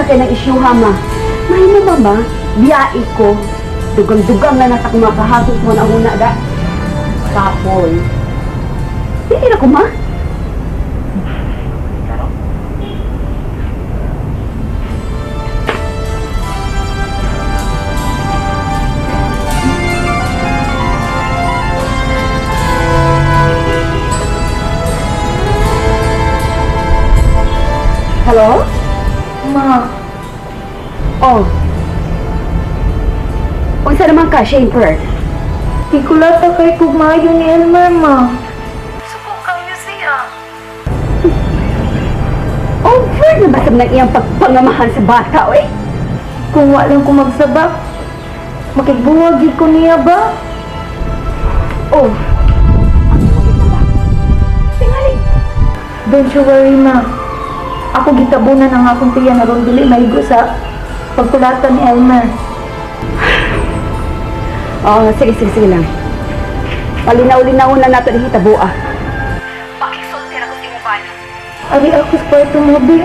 na kayo ng isyuha, ma. Mahimo ba, ma? Biyai ko. Dugang-dugang na nasa kumakahatong mo na una, da. Tapon. Hindi na ko, ma. Hello? Ma, Oh. Unsa naman ka, Shaper? di ko lata kay kumayo ni Elmer, ma. Suko kayo siya. Over na basag na iyang pagpangamahan sa bata, oy. Kung walang ko magsabak, makigbuwag ko niya ba? Oh. Tingali. Don't you worry, ma. Ako gitabunan ang akong tiyan na ron dili maigo sa pagkulatan ni Elmer. Oh, sige lang. Malinaw-linaw na nato ni hitabua. Pakisulti na ko si Mupan. Ari ako sa kwarto mo, Bi.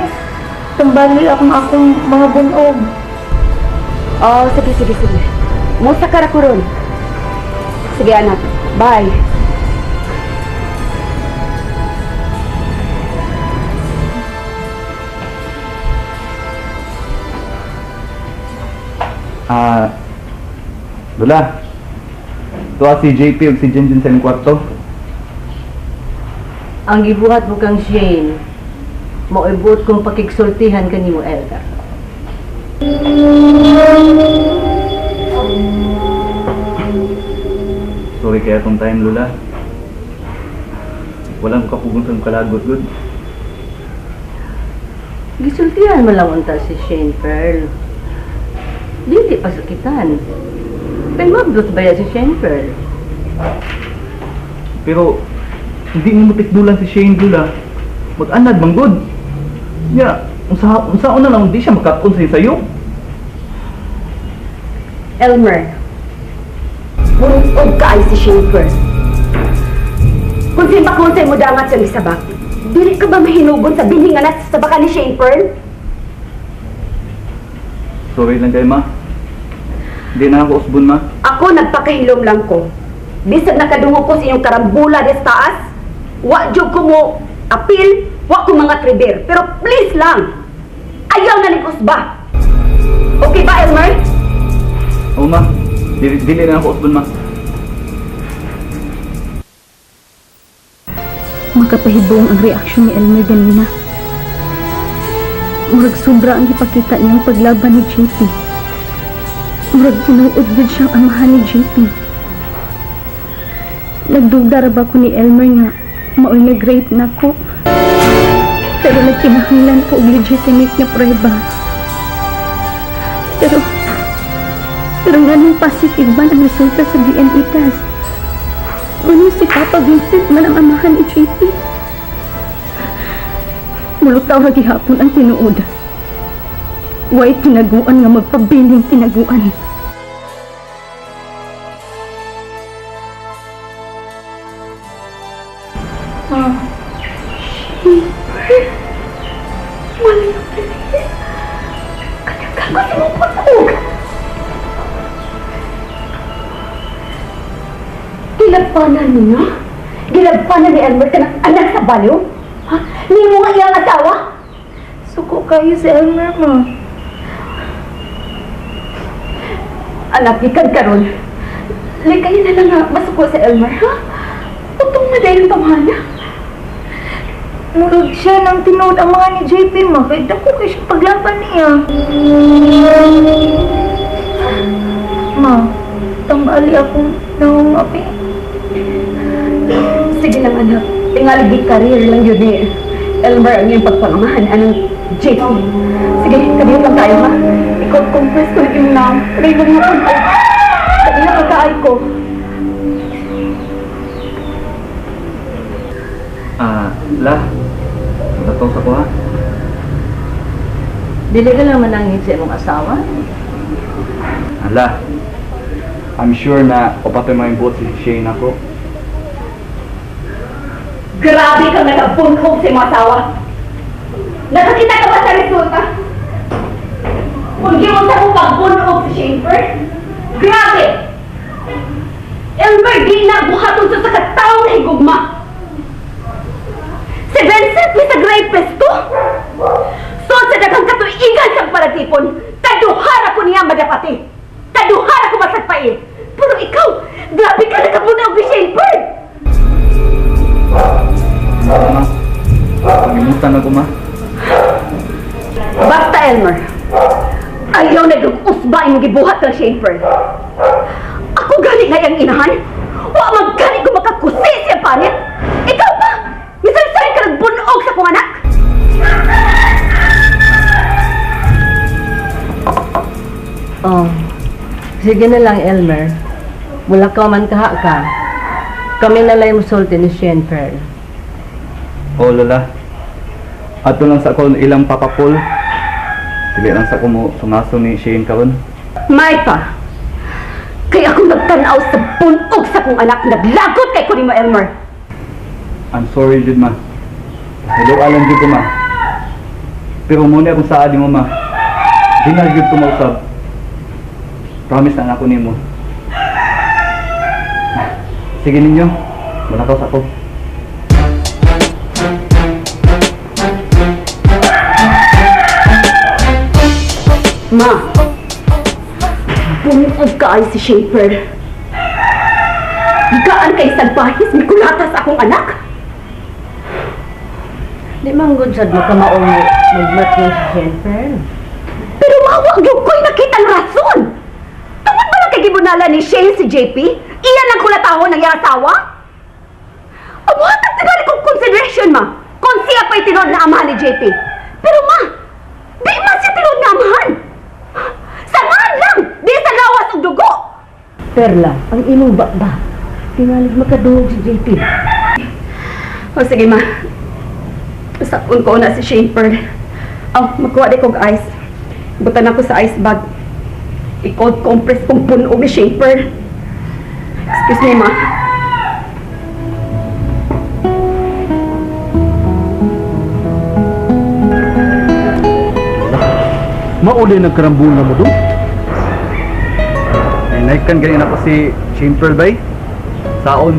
Tambali akong mga bunog. Oh, sige. Musta ka ra ko ron. Sige, anak. Bye. Dula. Tuwa si JP ug si Jinjin sa imong kwarto. Ang gibuhat mo kang Shane, maibot kong pakigsultihan kanimo, Elgar. Sorry kaya tong time, Lula. Walang kapugon sa kalagot, good. Gisultihan mo lang unta si Shane, Pearl. Di pa sakitan. Pero mablot ba yan si Shane, Pearl? Pero, hindi mo matikdulan si Shane, Lula. Mag-anad, manggod. Ya, unsa una lang, hindi siya makatun sa'yo. Elmer. Munod ka ay si Shaper. Kung si Bakunsay mo dangat sa isabak, dili ka ba mahinugon sa biningan at sa baka ni Shaper? Sorry lang kayo, ma. Hindi na ako usbon, ma. Ako nagpakahilom lang ko. Bisag nakadungo ko sa inyong karambula des taas, wa jud ko mo apil, wa ko mga triber. Pero please lang, ayaw na ni Kusba. Okay ba, Elmer? Oo, ma. Dili na ako usbon, ma. Makapahibong ang reaksyon ni Elmer ganina. Murag sobra ang ipakita niyang paglaban ni JP. Murag tinuod din siyang amahan ni JP. Nagduda ra ba ko ni Elmer nga mao'y nag-rape na ko. Pero nagkinahanglan ko og legitimate nga prueba. Pero ganun positive man ang resulta sa DNA test. Ano si Papa Vincent man ang amahan ni JP? Mulutaw ra gihapon ang tinuod. Way tinaguan nga magpabiling tinaguan. Gilagpanan niyo? Gilagpanan ni Elmer ka ng anak sa baliw? Ha? Ni mo nga iyang asawa? Suko kayo si Elmer, ma. Anak, ikan karon. Likayin na lang nga masuko sa Elmer, ha? Putong na dahil ang pamahana. Murag siya nang tinuod ang mga ni JP, ma. Kaya dako kayo siyang paglaban niya. Ma, tambali akong nangungapi. Sige lang, anak. Tingali career lang yun ni Elmer ang iyong pagpangamahan. Anong JP? Sige, kanina lang tayo, ha? Ikaw, compress ko yung nam. Ray lang mo ko. Kanina pagkaay ko. La. Natong sa ko, ha? Dili ka lang manangin sa imong asawa? La. I'm sure na upatoy mga imbuot si Shane ako. Grabe kang nagabunhog sa iyong asawa. Nakakita ka ba sa resulta? Kung di mo sa kong pagbunog si Schaefer, grabe! Elmer, di na buhaton sa kataong na higugma. Si Vincent, may sa grapes to. So, sa dagang katuigan sa paratipon, kaduhara ko niya madapati. Kaduhara ko masagpain. Pero ikaw, grabe ka nakabunog ni Schaefer. Ma, pangimutan ako, ma. Basta, Elmer. Ayaw na usba yung gibuhat ng Schaefer. Ako gani na yung inahan. Wa magani ko makakusi siya panit. Ikaw pa! Misalsarin ka nagbunog sa kong anak. Oh, sige na lang, Elmer. Wala ka man kaha ka. Kami na lang musulti ni Shane Pearl. Oh, Lola. Ato lang sa ako ilang papapol. Dili lang sa ko mo sumaso ni Shane karon. May pa. Kaya ako nagtanaw sa bunog sa kong anak. Naglagot kay ko ni mo, Elmer. I'm sorry, Jud, ma. Hello, alam Jud ko, ma. Pero muna akong saad mo, ma. Di na Jud kumausap. Promise na ako nimo. Sige ninyo. Malakaw sa ako. Ma, bunog ka ay si Schaefer. Higaan kay salbahis, may kulatas akong anak. Di man good sad mo ka maong mag-birth ni Shane Pearl. Pero mawag yung ko'y nakitang rason. Tungod ba lang kay gibunala ni Shane si JP? Iyan ang kulatahon ng iyang asawa? Ang watag tingali kong consideration, ma. Kung siya pa'y tinod na amahan ni JP. Pero ma, di man siya tinod na amahan. Samahan lang, di sa lawas o dugo. Perla, ang imong ba? Tinalig makaduhog si JP. O sige, ma. Sakun ko na si Shane Pearl. Oh, magkuha di kong ice. Butan ako sa ice bag. I-cold compress kong puno ni Shane Pearl. Excuse me, ma. Mauli nagkarambula mo doon? Ay, naikan ganyan ako si Shane Pearl, bay. Saon.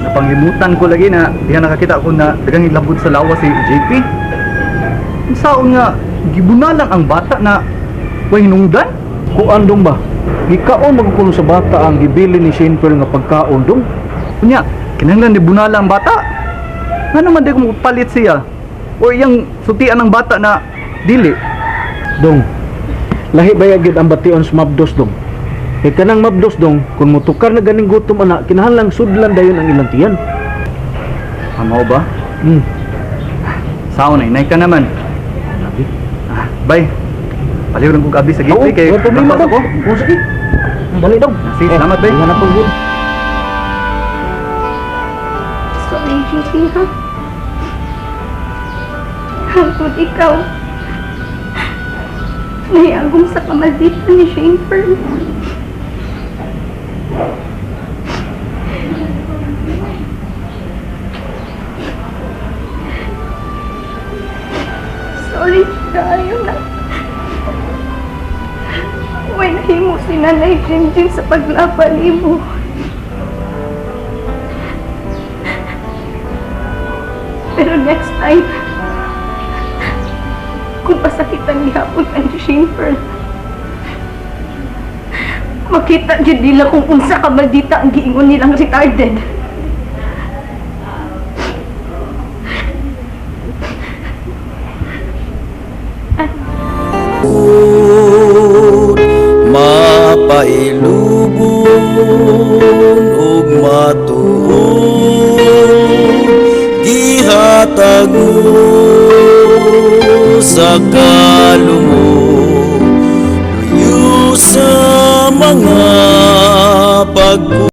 Napanglimutan ko lagi na diyan nakakita ko na dagang ilabot sa lawas si JP. Saon nga, gibunalang ang bata na way hinungdan? Kung andong ba, gikaon magkukulo sa bata ang gibili ni Shane Pearl nga pagkaon dong. Kunya, kinahanglan ni bunala ang bata. Nga naman di ko palit siya. O iyang sutian ng bata na dili. Dong, lahi ba yagid ang bation sa mabdos dong? Kay kanang mabdos dong, kung mutukar na ganing gutom anak, kinahanglang sudlan dayon ang ilang tiyan. Amaw ba? Hmm. Saon na, inay ka naman. Bay, paliw lang kong gabi sa gateway kay may problema bakas dong. O sige, dali dong. Sige, salamat, bay. Ingat po yun. Sorry, JP, ha? Hangtod ikaw. Naiagom sa kamalditan ni Shane Pearl. Sorry, kayo na. Huwag nahimo si Nanay Jinjin sa paglaban mo. Pero next time, kung pasakitan gihapon ang Shane Pearl, makita dyan nila kung unsa ka maldita ang giingon nilang retarded. Mapailubon ug matuod gihatag mo sa kalumo luyo sa mga pag